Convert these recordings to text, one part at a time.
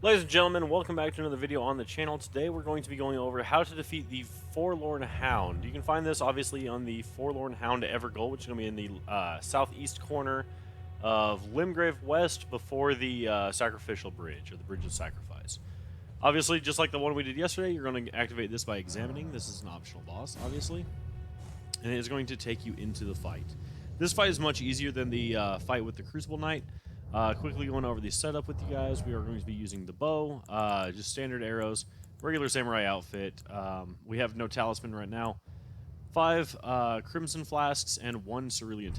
Ladies and gentlemen, welcome back to another video on the channel. Today we're going to be going over how to defeat the Forlorn Hound. You can find this obviously on the Forlorn Hound Evergaol, which is going to be in the southeast corner of Limgrave West before the Sacrificial Bridge, or the Bridge of Sacrifice. Obviously, just like the one we did yesterday, you're going to activate this by examining. This is an optional boss, obviously, and it is going to take you into the fight. This fight is much easier than the fight with the Crucible Knight. Quickly going over the setup with you guys, we are going to be using the bow, just standard arrows, regular samurai outfit. We have no talisman right now. 5 crimson flasks and 1 cerulean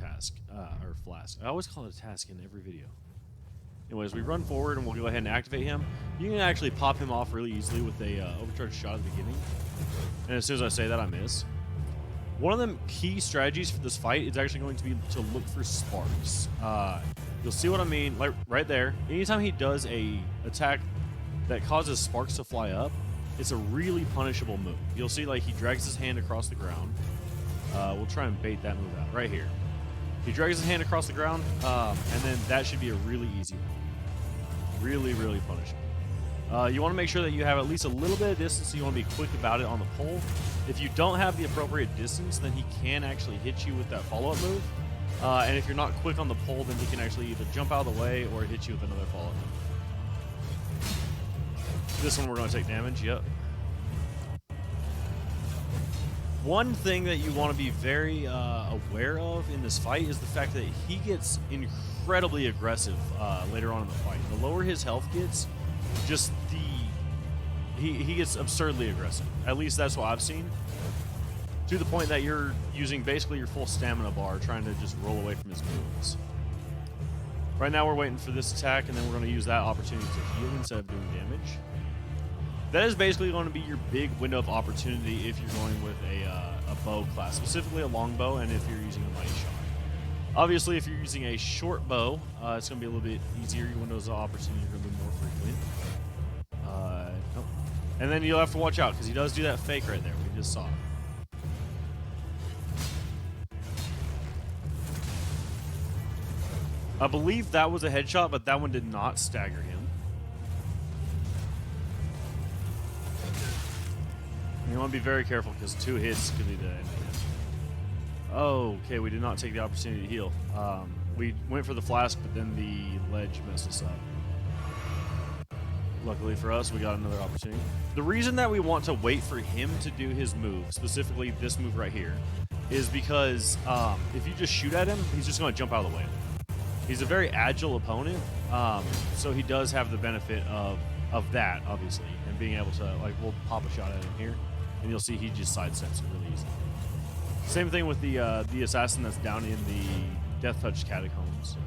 flask. I always call it a task in every video. Anyways, we run forward and we'll go ahead and activate him. You can actually pop him off really easily with a overcharged shot at the beginning. And as soon as I say that, I miss. One of the key strategies for this fight is actually going to be to look for sparks. You'll see what I mean, like right there. Anytime he does a attack that causes sparks to fly up, it's a really punishable move. You'll see like he drags his hand across the ground. We'll try and bait that move out right here. He drags his hand across the ground, and then that should be a really easy one. Really, really punishable. You want to make sure that you have at least a little bit of distance, so you want to be quick about it on the pole. If you don't have the appropriate distance, then he can actually hit you with that follow-up move. And if you're not quick on the pole, then he can actually either jump out of the way or hit you with another follow-up move. This one we're going to take damage, yep. One thing that you want to be very aware of in this fight is the fact that he gets incredibly aggressive later on in the fight. The lower his health gets, just he gets absurdly aggressive. At least that's what I've seen. To the point that you're using basically your full stamina bar trying to just roll away from his moves. Right now we're waiting for this attack, and then we're going to use that opportunity to heal instead of doing damage. That is basically going to be your big window of opportunity if you're going with a bow class, specifically a longbow, and if you're using a mighty shot. Obviously, if you're using a short bow, it's going to be a little bit easier. Your windows of opportunity are going to be more frequent. Nope. And then you'll have to watch out, because he does do that fake right there. We just saw it. I believe that was a headshot, but that one did not stagger him. You want to be very careful because 2 hits could lead to anything. Oh, okay, we did not take the opportunity to heal. We went for the flask, but then the ledge messed us up. Luckily for us, we got another opportunity. The reason that we want to wait for him to do his move, specifically this move right here, is because if you just shoot at him, he's just going to jump out of the way. He's a very agile opponent, so he does have the benefit of that, obviously, and being able to, like, we'll pop a shot at him here, and you'll see he just sidesteps it really easily. Same thing with the assassin that's down in the Death Touch catacombs.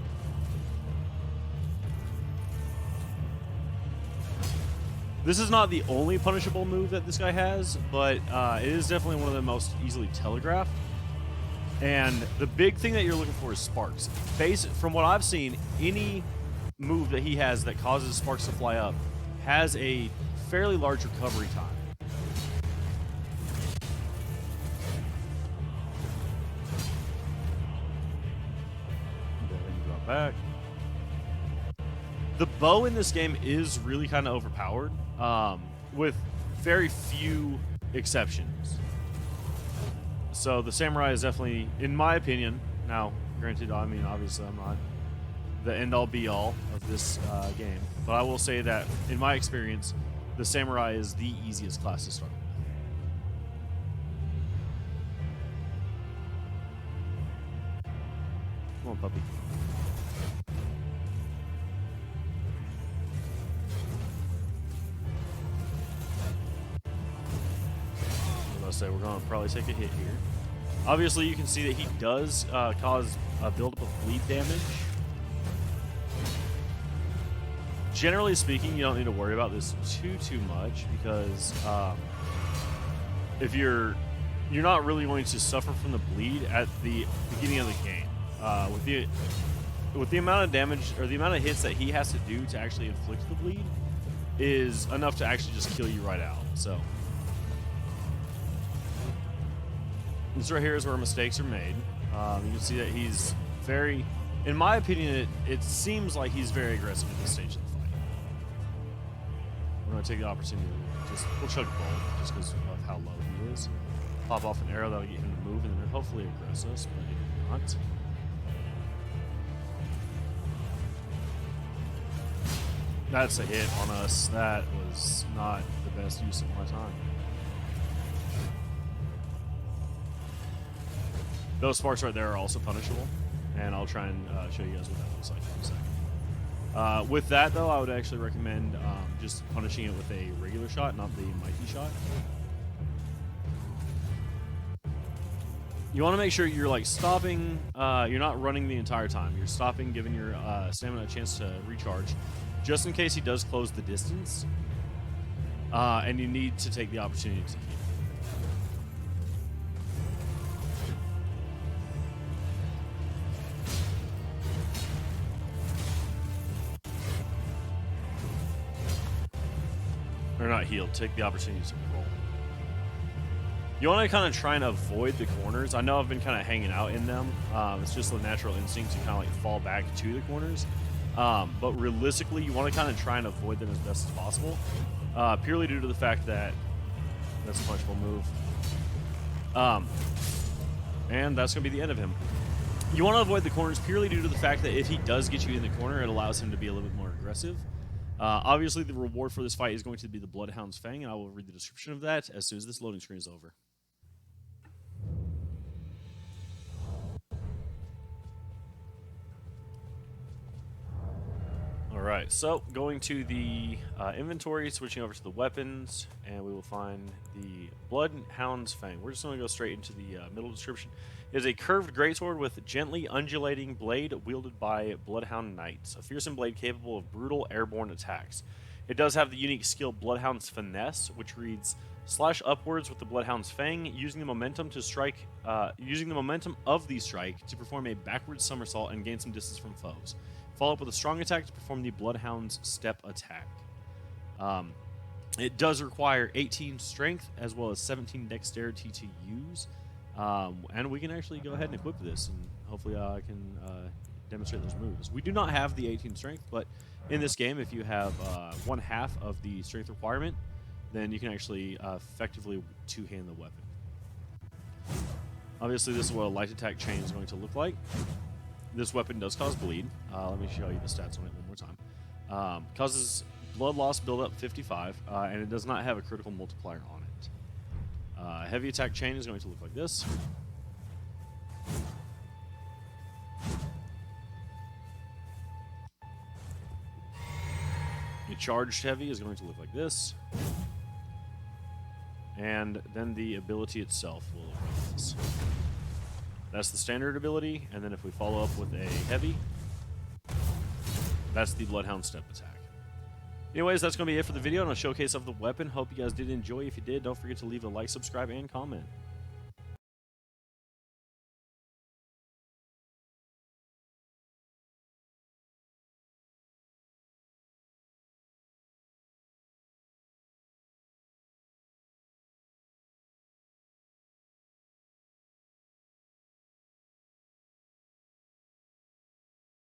This is not the only punishable move that this guy has, but it is definitely one of the most easily telegraphed. And the big thing that you're looking for is sparks. From what I've seen, any move that he has that causes sparks to fly up has a fairly large recovery time. Go ahead and drop back. The bow in this game is really kind of overpowered, with very few exceptions. So the samurai is definitely, in my opinion, now granted, I mean, obviously I'm not the end-all be-all of this game, but I will say that in my experience, the samurai is the easiest class to start with. Come on, puppy. Say we're going to probably take a hit here. Obviously, you can see that he does cause a buildup of bleed damage. Generally speaking, you don't need to worry about this too much because if you're not really going to suffer from the bleed at the beginning of the game. With the amount of damage or the amount of hits that he has to do to actually inflict the bleed is enough to actually just kill you right out. So. This right here is where mistakes are made. You can see that he's very, in my opinion, it seems like he's very aggressive at this stage of the fight. going to take the opportunity to just, we'll chug both just because of how low he is. Pop off an arrow that'll get him to move, and then hopefully aggress us, but if not. That's a hit on us. That was not the best use of my time. Those sparks right there are also punishable, and I'll try and show you guys what that looks like in a second. With that, though, I would actually recommend just punishing it with a regular shot, not the mighty shot. You want to make sure you're like stopping, you're not running the entire time. You're stopping, giving your stamina a chance to recharge, just in case he does close the distance, and you need to take the opportunity to heal. Or not healed, take the opportunity to roll. You want to kind of try and avoid the corners. I know I've been kind of hanging out in them. It's just a natural instinct to kind of like fall back to the corners. But realistically, you want to kind of try and avoid them as best as possible. Purely due to the fact that that's a punchable move. And that's going to be the end of him. You want to avoid the corners purely due to the fact that if he does get you in the corner, it allows him to be a little bit more aggressive. Obviously, the reward for this fight is going to be the Bloodhound's Fang, and I will read the description of that as soon as this loading screen is over. Alright, so going to the inventory, switching over to the weapons, and we will find the Bloodhound's Fang. We're just going to go straight into the middle description. It is a curved greatsword with gently undulating blade wielded by Bloodhound Knights, a fearsome blade capable of brutal airborne attacks. It does have the unique skill Bloodhound's Finesse, which reads, slash upwards with the Bloodhound's Fang, using the momentum of the strike to perform a backward somersault and gain some distance from foes. Follow up with a strong attack to perform the Bloodhound's Step attack. It does require 18 strength as well as 17 dexterity to use. And we can actually go ahead and equip this, and hopefully I can demonstrate those moves. We do not have the 18 strength, but in this game, if you have 1/2 of the strength requirement, then you can actually effectively two-hand the weapon. Obviously, this is what a light attack chain is going to look like. This weapon does cause bleed. Let me show you the stats on it one more time. Causes blood loss buildup 55, and it does not have a critical multiplier on it. Heavy attack chain is going to look like this. A charged heavy is going to look like this. And then the ability itself will look like this. That's the standard ability, and then if we follow up with a heavy, that's the Bloodhound Step attack. Anyways, that's going to be it for the video and a showcase of the weapon. Hope you guys did enjoy. If you did, don't forget to leave a like, subscribe, and comment.